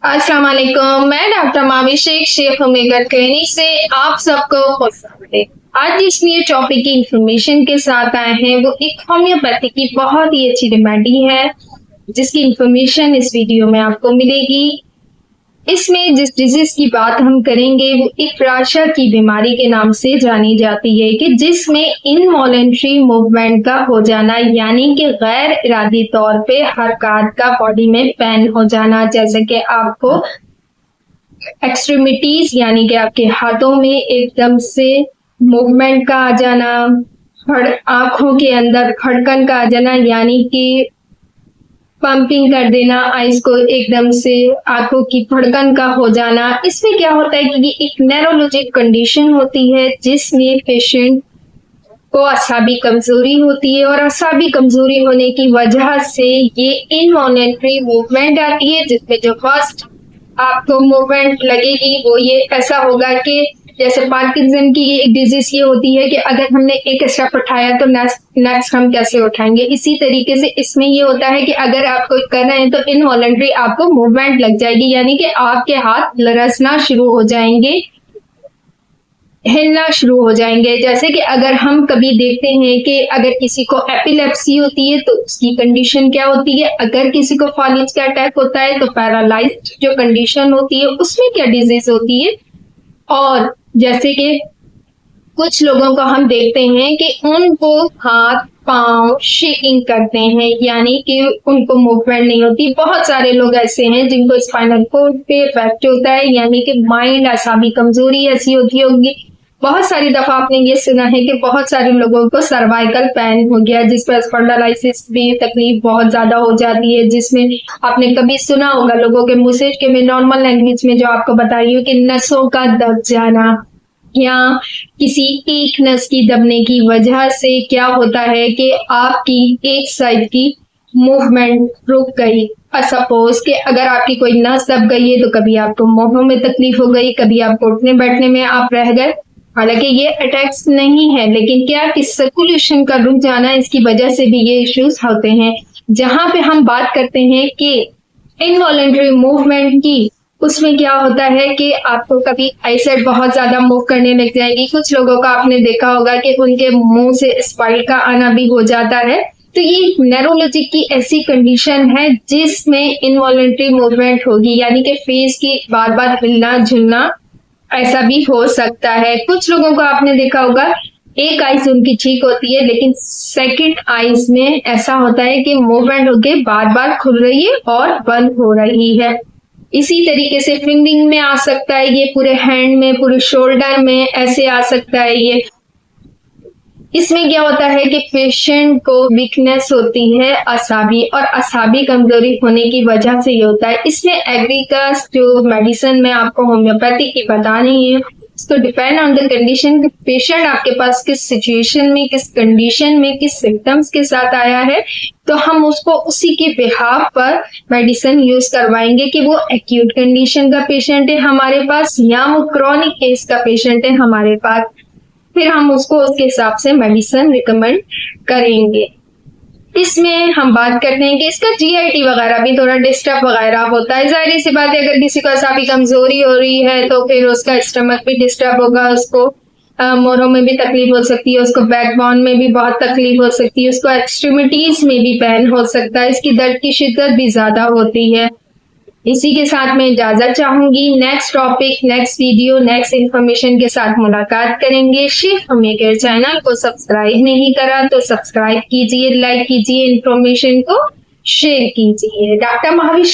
अस्सलाम वालेकुम। मैं डॉक्टर माविशेख शेख ओमेगा क्लिनिक से आप सबको खुश आमदीद। आज जिस लिए टॉपिक की इंफॉर्मेशन के साथ आए हैं वो एक होम्योपैथी की बहुत ही अच्छी रेमेडी है जिसकी इंफॉर्मेशन इस वीडियो में आपको मिलेगी। इसमें जिस डिजीज की बात हम करेंगे वो एक प्राशा की बीमारी के नाम से जानी जाती है कि जिसमें इनवॉलेंट्री मूवमेंट का हो जाना यानी कि गैर इरादी तौर पे हरकत का बॉडी में पेन हो जाना, जैसे कि आपको एक्सट्रीमिटीज यानी कि आपके हाथों में एकदम से मूवमेंट का आ जाना, आंखों के अंदर धड़कन का आ जाना यानी कि पंपिंग कर देना, आइज को एकदम से आंखों की धड़कन का हो जाना। इसमें क्या होता है कि ये एक न्यूरोलॉजिक कंडीशन होती है जिसमें पेशेंट को असाबी कमजोरी होती है और असाबी कमजोरी होने की वजह से ये इनवॉलेंट्री मूवमेंट आती है जिसमें जो फर्स्ट आपको मूवमेंट लगेगी वो ये ऐसा होगा कि जैसे पार्किंसन की एक डिजीज ये होती है कि अगर हमने एक स्टेप उठाया तो नेक्स्ट हम कैसे उठाएंगे। इसी तरीके से इसमें ये होता है कि अगर आप कुछ कर रहे हैं तो इनवॉलेंट्री आपको मूवमेंट लग जाएगी यानी कि आपके हाथ लरसना शुरू हो जाएंगे, हिलना शुरू हो जाएंगे। जैसे कि अगर हम कभी देखते हैं कि अगर किसी को एपिलेप्सी होती है तो उसकी कंडीशन क्या होती है, अगर किसी को फालिज का अटैक होता है तो पैरालाइज्ड जो कंडीशन होती है उसमें क्या डिजीज होती है। और जैसे कि कुछ लोगों को हम देखते हैं कि उनको हाथ पांव शेकिंग करते हैं यानी कि उनको मूवमेंट नहीं होती। बहुत सारे लोग ऐसे हैं जिनको स्पाइनल कोर्ड पे इफेक्ट होता है यानी कि माइंड असाबी कमजोरी ऐसी होती होगी। बहुत सारी दफा आपने ये सुना है कि बहुत सारे लोगों को सर्वाइकल पेन हो गया जिस पर स्पॉन्डिलाइटिस भी तकलीफ बहुत ज्यादा हो जाती है, जिसमें आपने कभी सुना होगा लोगों के मुंह से कि मैं नॉर्मल लैंग्वेज में जो आपको बताई हूँ कि नसों का दब जाना या किसी एक नस की दबने की वजह से क्या होता है कि आपकी एक साइड की मूवमेंट रुक गई। सपोज कि अगर आपकी कोई नस दब गई है तो कभी आपको मुंह में तकलीफ हो गई, कभी आपको उठने बैठने में आप रह गए। हालांकि ये अटैक्स नहीं है लेकिन क्या कि सर्कुलेशन का रुक जाना इसकी वजह से भी ये इश्यूज होते हैं। जहां पे हम बात करते हैं कि इनवॉलेंट्री मूवमेंट की, उसमें क्या होता है कि आपको कभी आईसाइट बहुत ज्यादा मूव करने लग जाएगी। कुछ लोगों का आपने देखा होगा कि उनके मुंह से स्पाइल का आना भी हो जाता है। तो ये न्यूरोलॉजिक की ऐसी कंडीशन है जिसमें इनवॉलेंट्री मूवमेंट होगी यानी कि फेस की बार बार हिलना झुलना ऐसा भी हो सकता है। कुछ लोगों को आपने देखा होगा एक आइज उनकी ठीक होती है लेकिन सेकंड आइज में ऐसा होता है कि मूवमेंट होके बार बार खुल रही है और बंद हो रही है। इसी तरीके से फिंगरिंग में आ सकता है, ये पूरे हैंड में, पूरे शोल्डर में ऐसे आ सकता है। ये इसमें क्या होता है कि पेशेंट को वीकनेस होती है असाबी और असाबी कमजोरी होने की वजह से ये होता है। इसमें एग्रीकास जो मेडिसिन मैं आपको होम्योपैथी की बता रही है उसको depend on the condition, patient आपके पास किस सिचुएशन में, किस कंडीशन में, किस सिम्टम्स के साथ आया है तो हम उसको उसी के बिहाफ पर मेडिसिन यूज करवाएंगे कि वो एक्यूट कंडीशन का पेशेंट है हमारे पास या वो क्रॉनिक केस का पेशेंट है हमारे पास, फिर हम उसको उसके हिसाब से मेडिसिन रिकमेंड करेंगे। इसमें हम बात करते हैं कि इसका जीआईटी वगैरह भी थोड़ा डिस्टर्ब वगैरह होता है। जाहिर सी बात है अगर किसी को असाबी कमजोरी हो रही है तो फिर उसका स्टमक भी डिस्टर्ब होगा, उसको मोरों में भी तकलीफ हो सकती है, उसको बैकबोन में भी बहुत तकलीफ हो सकती है, उसको एक्सट्रीमिटीज में भी पेन हो सकता है, इसकी दर्द की शिद्दत भी ज्यादा होती है। इसी के साथ मैं इजाजत चाहूंगी। Next topic, next video, next information के साथ मुलाकात करेंगे। शेख ओमेगा चैनल को सब्सक्राइब नहीं करा तो सब्सक्राइब कीजिए, लाइक कीजिए, इंफॉर्मेशन को शेयर कीजिए। डॉक्टर माविशेख